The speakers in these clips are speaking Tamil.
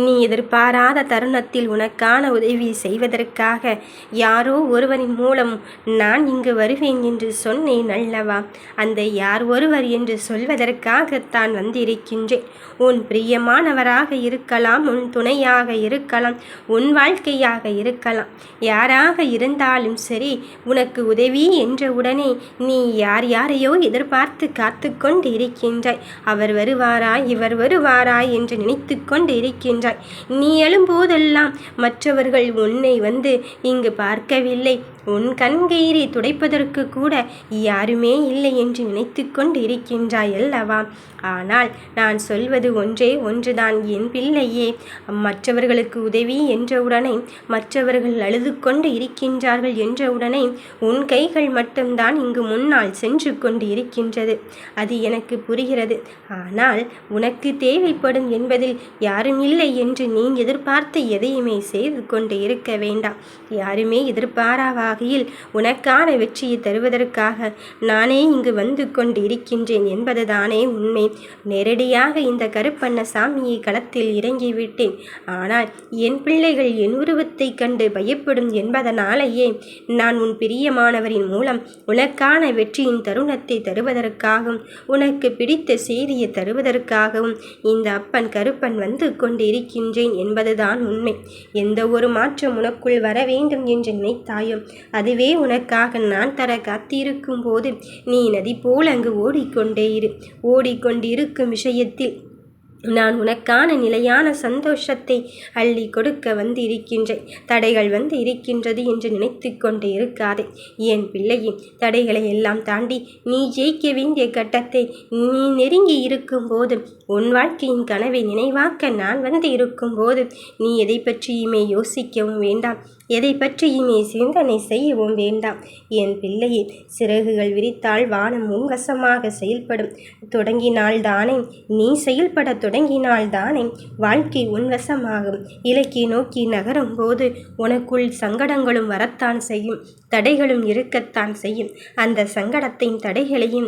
நீ எதிர்பாராத தருணத்தில் உனக்கான உதவி செய்வதற்காக யாரோ ஒருவரின் மூலம் நான் இங்கு வருவேன் என்று சொன்னேன் அல்லவா? அந்த யார் ஒருவர் என்று சொல்வதற்காகத்தான் வந்திருக்கின்றேன். உன் பிரியமானவராக இருக்கலாம், உன் துணையாக இருக்கலாம், உன் வாழ்க்கையாக இருக்கலாம். யாராக இருந்தாலும் சரி, உனக்கு உதவி என்றவுடனே நீ யாரையோ எதிர்பார்த்து காத்து கொண்டு இருக்கின்றாய். அவர் வருவாராய், இவர் வருவாராய் என்று நினைத்து கொண்டு இருக்கின்றாய். நீ எழும்போதெல்லாம் மற்றவர்கள் உன்னை வந்து இங்கு பார்க்கவில்லை, உன் கண்கயிறை துடைப்பதற்கு கூட யாருமே இல்லை என்று நினைத்து கொண்டு இருக்கின்றாய் அல்லவா? ஆனால் நான் சொல்வது ஒன்றே ஒன்றுதான் என் பிள்ளையே. மற்றவர்களுக்கு உதவி என்றவுடனே, மற்றவர்கள் அழுது கொண்டு இருக்கின்றார்கள் என்றவுடனே உன் கைகள் மட்டும்தான் இங்கு முன்னால் சென்று கொண்டு இருக்கின்றது. அது எனக்கு புரிகிறது. ஆனால் உனக்கு தேவைப்படும் என்பதில் யாரும் இல்லை என்று நீ எதிர்பார்த்த எதையுமே செய்து கொண்டு இருக்க வேண்டாம். யாருமே எதிர்பாரா வகையில் உனக்கான வெற்றியை தருவதற்காக நானே இங்கு வந்து கொண்டு இருக்கின்றேன் என்பதுதானே உண்மை. நேரடியாக இந்த கருப்பண்ணசாமியை களத்தில் இறங்கிவிட்டேன். ஆனால் என் பிள்ளைகள் என் உருவத்தை கண்டு பயப்படும் என்பதனாலேயே நான் உன் பிரியமானவரின் மூலம் உனக்கான வெற்றியின் தருணத்தை தருவதற்காகவும் உனக்கு பிடித்த செய்தியை தருவதற்காகவும் இந்த அப்பன் கருப்பன் வந்து கொண்டு இருக்கின்றேன் என்பதுதான் உண்மை. எந்த ஒரு மாற்றம் உனக்குள் வர வேண்டும் என்று நினைத்தாயோ அதுவே உனக்காக நான் தர காத்திருக்கும் போது நீ நதி போல் அங்கு ஓடிக்கொண்டிருக்கும் விஷயத்தில் நான் உனக்கான நிலையான சந்தோஷத்தை அள்ளி கொடுக்க வந்து இருக்கின்றேன். தடைகள் வந்து இருக்கின்றது என்று நினைத்து கொண்டு இருக்காதே என் பிள்ளையே. தடைகளை எல்லாம் தாண்டி நீ ஜெயிக்க வேண்டிய கட்டத்தை நீ நெருங்கி இருக்கும் போது, உன் வாழ்க்கையின் கனவை நினைவாக்க நான் வந்து இருக்கும் போது நீ எதை பற்றியுமே யோசிக்கவும் வேண்டாம், எதை பற்றியுமே சிந்தனை செய்யவும் வேண்டாம் என் பிள்ளையே. சிறகுகள் விரித்தால் வானம் உன் வசமாக செயல்படும். தொடங்கினால்தானே நீ செயல்பட தொடங்கினால்தானே வாழ்க்கை உன்வசமாகும். இலக்கை நோக்கி நகரும் போது உனக்குள் சங்கடங்களும் வரத்தான் செய்யும், தடைகளும் இருக்கத்தான் செய்யும். அந்த சங்கடத்தையும் தடைகளையும்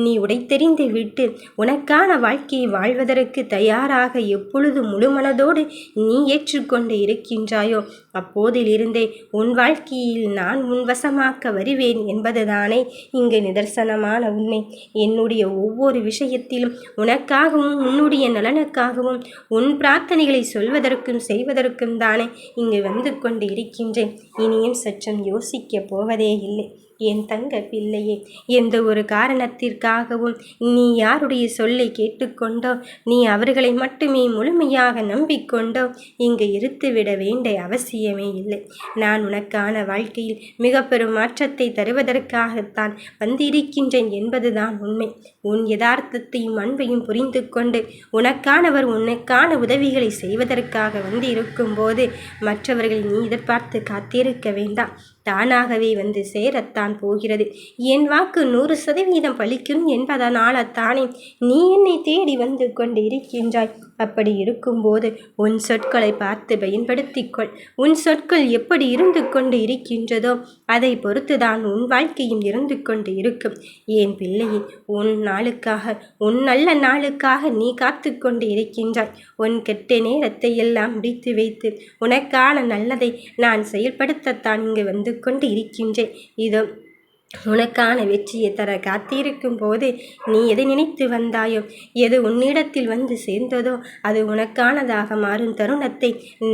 நீ உடைத்தெறிந்து விட்டு உனக்கான வாழ்க்கையை வாழ்வதற்கு தயாராக எப்பொழுது முழுமனதோடு நீ ஏற்றுக்கொண்டு இருக்கின்றாயோ அப்போதிலிருந்தே உன் வாழ்க்கையில் நான் உன்வசமாக்க வருவேன் என்பதுதானே இங்கு நிதர்சனமான உண்மை. என்னுடைய ஒவ்வொரு விஷயத்திலும் உனக்காகவும் உன்னுடைய நலனுக்காகவும் உன் பிரார்த்தனைகளை சொல்வதற்கும் செய்வதற்கும் தானே இங்கு வந்து கொண்டு இருக்கின்றேன். இனியும் சற்றும் யோசிக்க போவதே இல்லை என் தங்க பிள்ளையே. எந்த ஒரு காரணத்திற்காகவும் நீ யாருடைய சொல்லை கேட்டுக்கொண்டோ, நீ அவர்களை மட்டுமே முழுமையாக நம்பிக்கொண்டோ இங்கு இருத்துவிட வேண்டிய அவசியமே இல்லை. நான் உனக்கான வாழ்க்கையில் மிக பெரும் மாற்றத்தை தருவதற்காகத்தான் வந்திருக்கின்றேன் என்பதுதான் உண்மை. உன் யதார்த்தத்தையும் அன்பையும் புரிந்து கொண்டு உனக்கானவர் உனக்கான உதவிகளை செய்வதற்காக வந்து இருக்கும்போது மற்றவர்களை நீ எதிர்பார்த்து காத்திருக்க வேண்டாம். தானாகவே வந்து சேரத்தான் போகிறது. என் வாக்கு 100% பலிக்கும் என்பதனால தானே நீ என்னை தேடி வந்து கொண்டு இருக்கின்றாய். அப்படி இருக்கும்போது உன் சொற்களை பார்த்து பயன்படுத்திக்கொள். உன் சொற்கள் எப்படி இருந்து கொண்டு இருக்கின்றதோ அதை பொறுத்துதான் உன் வாழ்க்கையும் இருந்து கொண்டு இருக்கும் என் பிள்ளையே. உன் நாளுக்காக, உன் நல்ல நாளுக்காக நீ காத்து கொண்டு இருக்கின்றாய். உன் கெட்ட நேரத்தை எல்லாம் முடித்து வைத்து உனக்கான நல்லதை நான் செயல்படுத்தத்தான் இங்கு வந்து கொண்டு இருக்கின்றேன். இதோ உனக்கான வெற்றியை தர காத்திருக்கும் போது நீ எதை நினைத்து வந்தாயோ, எது உன்னிடத்தில் வந்து சேர்ந்ததோ அது உனக்கானதாக மாறும் தருணத்தை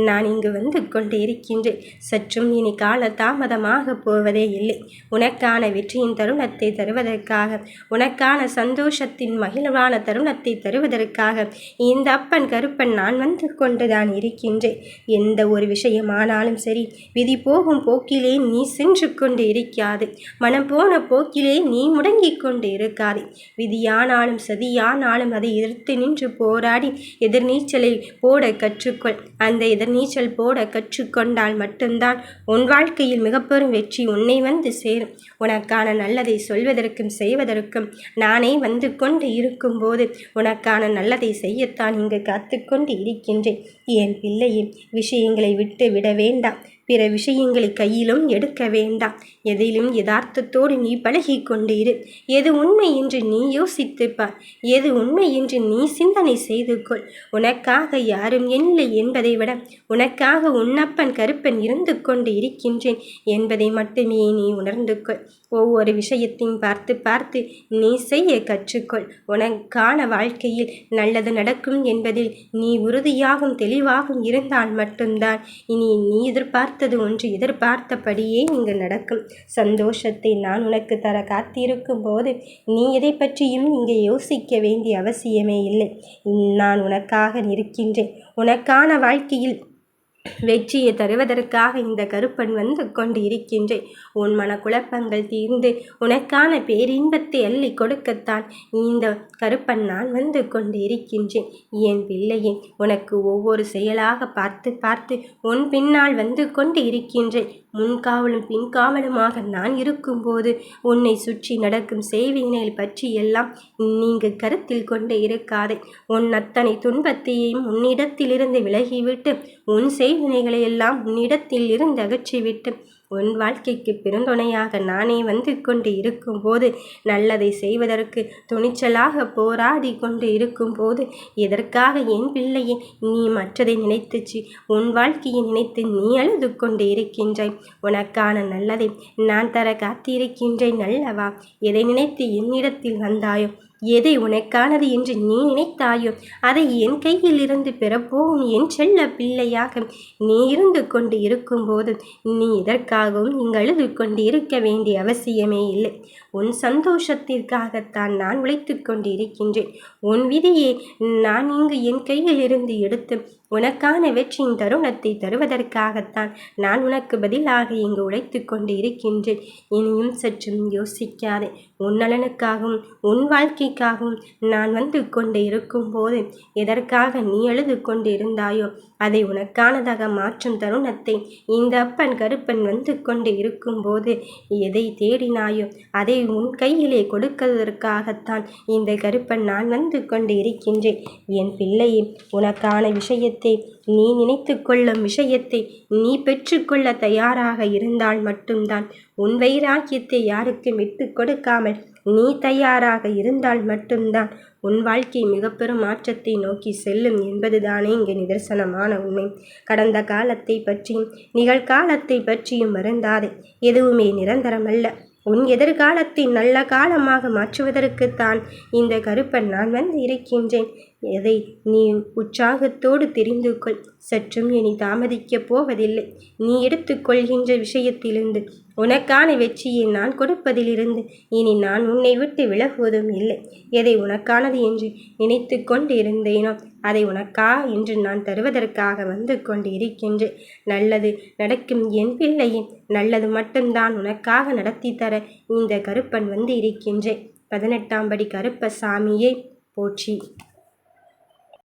நான் இங்கு வந்து கொண்டு இருக்கின்றேன். சற்றும் இனி கால தாமதமாக போவதே இல்லை. உனக்கான வெற்றியின் தருணத்தை தருவதற்காக, உனக்கான சந்தோஷத்தின் மகிழ்வான தருணத்தை தருவதற்காக இந்த அப்பன் கருப்பன் நான் வந்து கொண்டுதான் இருக்கின்றேன். எந்த ஒரு விஷயமானாலும் சரி, விதி போகும் போக்கிலே நீ சென்று கொண்டு இருக்காது. மனம் போன போக்கிலே நீ முடங்கிக் கொண்டு இருக்காதே. விதியானாலும் சதியானாலும் அதை எதிர்த்து நின்று போராடி எதிர்நீச்சலை போட கற்றுக்கொள். அந்த எதிர்நீச்சல் போட கற்றுக்கொண்டால் மட்டும்தான் உன் வாழ்க்கையில் மிகப்பெரும் வெற்றி உன்னை வந்து சேரும். உனக்கான நல்லதை சொல்வதற்கும் செய்வதற்கும் நானே வந்து கொண்டு இருக்கும்போது உனக்கான நல்லதை செய்யத்தான் இங்கு காத்து கொண்டு இருக்கின்றேன். என் பிள்ளையின் விஷயங்களை விட்டு விட வேண்டாம். பிற விஷயங்களை கையிலும் எடுக்க வேண்டாம். எதிலும் யதார்த்தத்தோடு நீ பழகி கொண்டு இரு. எது உண்மை என்று நீ யோசித்துப் பார். எது உண்மை என்று நீ சிந்தனை செய்து கொள். உனக்காக யாரும் இல்லை என்பதை விட உனக்காக உன்னப்பன் கருப்பன் இருந்து கொண்டு இருக்கின்றேன் என்பதை மட்டுமே நீ உணர்ந்து கொள். ஒவ்வொரு விஷயத்தையும் பார்த்து பார்த்து நீ செய்ய கற்றுக்கொள். உனக்கான வாழ்க்கையில் நல்லது நடக்கும் என்பதில் நீ உறுதியாகவும் தெளிவாகவும் இருந்தால் மட்டும்தான் இனி நீ எதிர்பார்த்தது ஒன்று எதிர்பார்த்தபடியே இங்கு நடக்கும். சந்தோஷத்தை நான் உனக்கு தர காத்திருக்கும் போது நீ எதை பற்றியும் இங்கே யோசிக்க வேண்டிய அவசியமே இல்லை. நான் உனக்காக இருக்கின்றேன். உனக்கான வாழ்க்கையில் வெற்றியை தருவதற்காக இந்த கருப்பன் வந்து கொண்டு இருக்கின்றேன். உன் மனக்குழப்பங்கள் தீர்ந்து உனக்கான பேரின்பத்தை அள்ளி கொடுக்கத்தான் இந்த கருப்பன் நான் வந்து கொண்டு இருக்கின்றேன். என் பிள்ளையே, உனக்கு ஒவ்வொரு செயலாக பார்த்து பார்த்து உன் பின்னால் வந்து கொண்டு இருக்கின்றேன். முன்காவலும் பின்காவலுமாக நான் இருக்கும்போது உன்னை சுற்றி நடக்கும் செய்வினைகள் பற்றி எல்லாம் நீங்க கருத்தில் கொண்டு இருக்காதே. உன் அத்தனை துன்பத்தையும் உன்னிடத்திலிருந்து விலகிவிட்டு உன் செய்வினைகளை எல்லாம் உன்னிடத்தில் இருந்து அகற்றிவிட்டு உன் வாழ்க்கைக்கு பெருந்துணையாக நானே வந்து கொண்டு இருக்கும்போது, நல்லதை செய்வதற்கு துணிச்சலாக போராடி கொண்டு இருக்கும்போது, எதற்காக என் பிள்ளையை நீ மற்றதை நினைத்துச்சு உன் வாழ்க்கையை நினைத்து நீ அழுது கொண்டு இருக்கின்றாய்? உனக்கான நல்லதை நான் தர காத்திருக்கின்றேன் அல்லவா? எதை நினைத்து என்னிடத்தில் வந்தாயோ, எதை உனக்கானது என்று நீ நினைத்தாயோ, அதை என் கையில் இருந்து பெறப்போகும் என் செல்ல பிள்ளையாக நீ இருந்து கொண்டு இருக்கும்போது நீ இதற்காகவும் இங்கு அழுது கொண்டு இருக்க வேண்டிய அவசியமே இல்லை. உன் சந்தோஷத்திற்காகத்தான் நான் உழைத்து கொண்டு இருக்கின்றேன். உன் விதியை நான் இங்கு என் கையில் இருந்து எடுத்து உனக்கான வெற்றியின் தருணத்தை தருவதற்காகத்தான் நான் உனக்கு பதிலாக இங்கு உழைத்து கொண்டு இருக்கின்றேன். இனியும் சற்றும் யோசிக்காதே. உன் நலனுக்காகவும் உன் வாழ்க்கைக்காகவும் நான் வந்து கொண்டு இருக்கும்போது எதற்காக நீ அழுது கொண்டு இருந்தாயோ, அதை உனக்கானதாக மாற்றும் தருணத்தை இந்த அப்பன் கருப்பன் வந்து கொண்டு இருக்கும்போது எதை தேடினாயோ அதை உன் கையிலே கொடுப்பதற்காகத்தான் இந்த கருப்பன் நான் வந்து கொண்டு இருக்கின்றேன். என் பிள்ளையே, உனக்கான விஷயத்தை நீ நினைத்து கொள்ளும் விஷயத்தை நீ பெற்றுக்கொள்ள தயாராக இருந்தால் மட்டும்தான், உன் வைராக்கியத்தை யாருக்கும் விட்டு கொடுக்காமல் நீ தயாராக இருந்தால் மட்டும்தான் உன் வாழ்க்கை மிக பெரும் மாற்றத்தை நோக்கி செல்லும் என்பதுதானே இங்கே நிதர்சனமான உண்மை. கடந்த காலத்தை பற்றியும் நிகழ்காலத்தை பற்றியும் வருந்தாதே. எதுவுமே நிரந்தரமல்ல. உன் எதிர்காலத்தை நல்ல காலமாக மாற்றுவதற்குத்தான் இந்த கருப்பன் நான் வந்து இருக்கின்றேன். எதை நீ உற்சாகத்தோடு தெரிந்து கொள். சற்றும் இனி தாமதிக்கப் போவதில்லை. நீ எடுத்துக்கொள்கின்ற விஷயத்திலிருந்து உனக்கான வெற்றியை நான் கொடுப்பதிலிருந்து இனி நான் உன்னை விட்டு விலகுவதும் இல்லை. எதை உனக்கானது என்று நினைத்து கொண்டு இருந்தேனோ அதை உனக்கா என்று நான் தருவதற்காக வந்து கொண்டு இருக்கின்றேன். நல்லது நடக்கும் என் பிள்ளையின் நல்லது மட்டும்தான் உனக்காக நடத்தி தர இந்த கருப்பன் வந்து இருக்கின்றேன். 18ஆம் படி கருப்பசாமியை போற்றி.